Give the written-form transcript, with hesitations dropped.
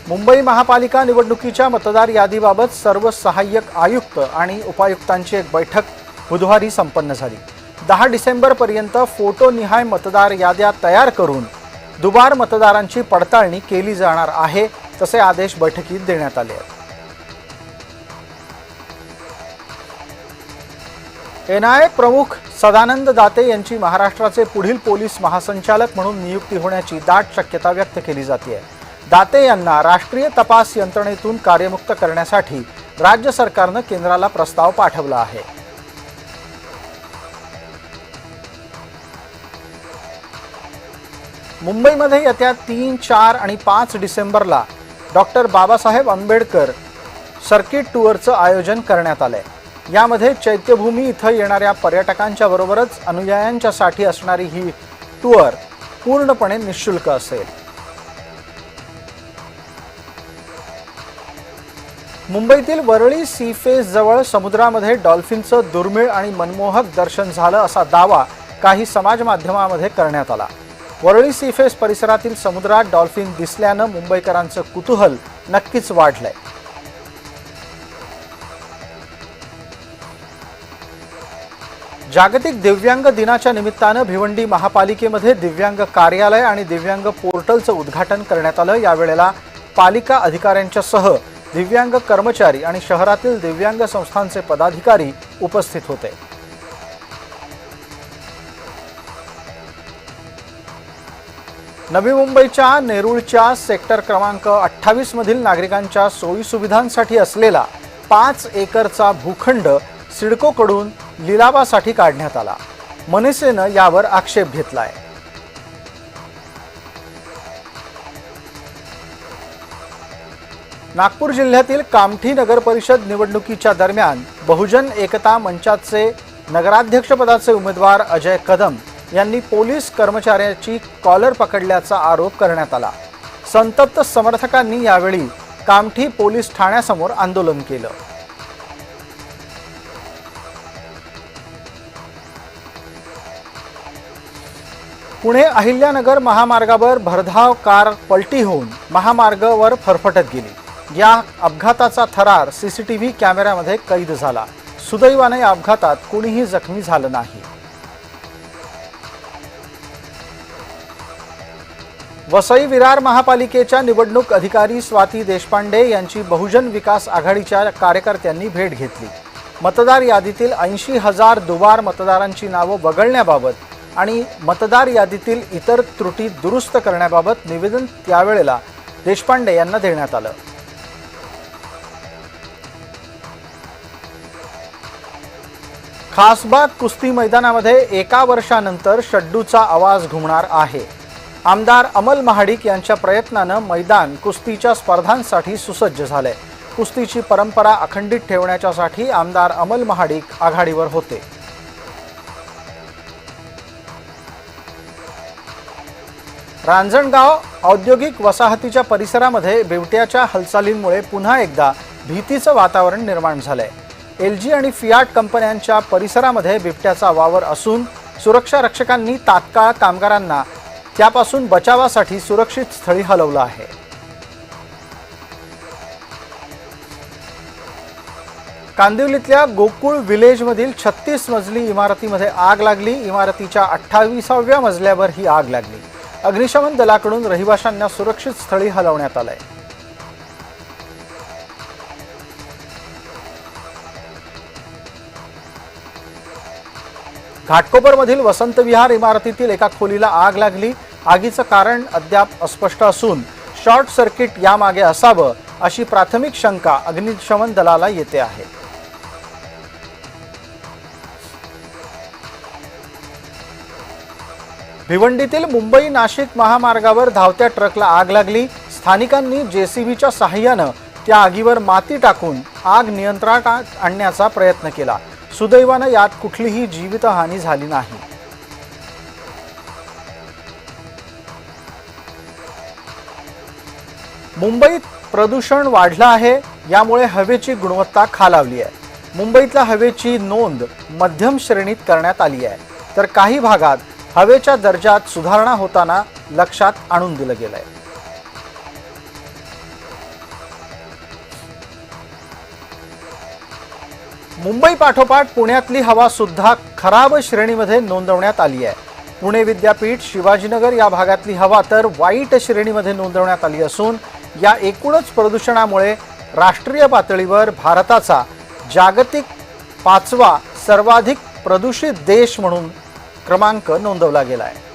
मुंबई महापालिका निवडणुकीच्या मतदार यादीबाबत सर्व सहाय्यक आयुक्त आणि उपायुक्तांची एक बैठक बुधवारी संपन्न झाली। 10 डिसेंबरपर्यंत फोटोनिहाय मतदार याद्या तयार करून दुबार मतदारांची पडताळणी केली जाणार आहे, तसे आदेश बैठकीत देण्यात आले आहेत। एनआयए प्रमुख सदानंद दाते यांची महाराष्ट्राचे पुढील पोलीस महासंचालक म्हणून नियुक्ती होण्याची दाट शक्यता व्यक्त केली जाते आहे। दाते यांना राष्ट्रीय तपास यंत्रणेतून कार्यमुक्त करण्यासाठी राज्य सरकारने केंद्राला प्रस्ताव पाठवला आहे। मुंबईमध्ये येत्या 3, 4 आणि 5 डिसेंबरला डॉक्टर बाबासाहेब आंबेडकर सर्किट टूरचं आयोजन करण्यात आलंय। यामध्ये चैत्यभूमी इथं येणाऱ्या पर्यटकांच्या बरोबरच अनुयायांच्यासाठी असणारी ही टूर पूर्णपणे निःशुल्क असेल। मुंबईतील वरळी सीफेस जवळ समुद्रामध्ये डॉल्फिनचं दुर्मिळ आणि मनमोहक दर्शन झालं असा दावा काही समाज माध्यमांमध्ये करण्यात आला। वरळी सीफेस परिसरातील समुद्रात डॉल्फिन दिसल्यानं मुंबईकरांचं कुतूहल नक्कीच वाढलंय। जागतिक दिव्यांग दिनाच्या निमित्तानं भिवंडी महापालिकेमध्ये दिव्यांग कार्यालय आणि दिव्यांग पोर्टलचं उद्घाटन करण्यात आलं। यावेळेला पालिका अधिकाऱ्यांच्यासह दिव्यांग कर्मचारी आणि शहरातील दिव्यांग संस्थांचे पदाधिकारी उपस्थित होते। नवी मुंबईच्या नेरूळच्या सेक्टर क्रमांक 28 मधील नागरिकांच्या सोयीसुविधांसाठी असलेला 5 एकरचा भूखंड सिडकोकडून लिलावासाठी काढण्यात आला। मनसेनं यावर आक्षेप घेतलाय। नागपूर जिल्ह्यातील कामठी नगर परिषद निवडणुकीच्या दरम्यान बहुजन एकता मंचाचे नगराध्यक्षपदाचे उमेदवार अजय कदम यांनी पोलीस कर्मचाऱ्याची कॉलर पकडल्याचा आरोप करण्यात आला। संतप्त समर्थकांनी यावेळी कामठी पोलीस ठाण्यासमोर आंदोलन केलं। पुणे अहिल्यानगर महामार्गावर भरधाव कार पलटी होऊन महामार्गावर फरफटत गेली। या अपघाताचा थरार सीसीटीव्ही कॅमेऱ्यामध्ये कैद झाला। सुदैवाने या अपघातात कोणीही जखमी झालं नाही। वसई विरार महापालिकेच्या निवडणूक अधिकारी स्वाती देशपांडे यांची बहुजन विकास आघाडीच्या कार्यकर्त्यांनी भेट घेतली। मतदार यादीतील 80,000 दुबार मतदारांची नावं वगळण्याबाबत आणि मतदार यादीतील इतर त्रुटी दुरुस्त करण्याबाबत निवेदन त्यावेळेला देशपांडे यांना देण्यात आलं। खासबाग कुस्ती मैदानामध्ये 1 वर्षानंतर शड्डूचा आवाज घुमणार आहे। आमदार अमल महाडिक यांच्या प्रयत्नानं मैदान कुस्तीच्या स्पर्धांसाठी सुसज्ज झाले। कुस्तीची परंपरा अखंडित ठेवण्यासाठी आमदार अमल महाडिक आघाडीवर होते। रांजणगाव औद्योगिक वसाहतीच्या परिसरामध्ये बिबट्याच्या हालचालींमुळे पुन्हा एकदा भीतीचं वातावरण निर्माण झालंय। LG आणि फियाट कंपन्यांच्या परिसरामध्ये बिबट्याचा वावर असून सुरक्षा रक्षकांनी तात्काळ कामगारांना त्यापासून बचावासाठी सुरक्षित स्थळी हलवलं आहे। कांदिवलीतल्या गोकुळ विलेजमधील 36 मजली इमारतीमध्ये आग लागली। इमारतीच्या 28व्या मजल्यावर ही आग लागली। अग्निशमन दलाकडून रहिवाशांना सुरक्षित स्थळी हलवण्यात आलंय। घाटकोपरमधील वसंत विहार इमारतीतील एका खोलीला आग लागली। आगीचं कारण अद्याप अस्पष्ट असून शॉर्ट सर्किट यामागे असावं अशी प्राथमिक शंका अग्निशमन दलाला येते आहे। भिवंडीतील मुंबई नाशिक महामार्गावर धावत्या ट्रकला आग लागली। स्थानिकांनी JCBच्या सहाय्यानं त्या आगीवर माती टाकून आग नियंत्रणात आणण्याचा प्रयत्न केला। सुदैवाने यात कुठलीही जीवितहानी झाली नाही। मुंबईत प्रदूषण वाढलं आहे। यामुळे हवेची गुणवत्ता खालावली आहे। मुंबईतल्या हवेची नोंद मध्यम श्रेणीत करण्यात आली आहे, तर काही भागात हवेच्या दर्जात सुधारणा होताना लक्षात आणून दिलं गेलंय। मुंबई पाठोपाठ पुण्यातली हवा सुद्धा खराब श्रेणीमध्ये नोंदवण्यात आली आहे। पुणे विद्यापीठ, शिवाजीनगर या भागातली हवा तर वाईट श्रेणीमध्ये नोंदवण्यात आली असून या एकूणच प्रदूषणामुळे राष्ट्रीय पातळीवर भारताचा जागतिक 5वा सर्वाधिक प्रदूषित देश म्हणून क्रमांक नोंदवला गेला आहे।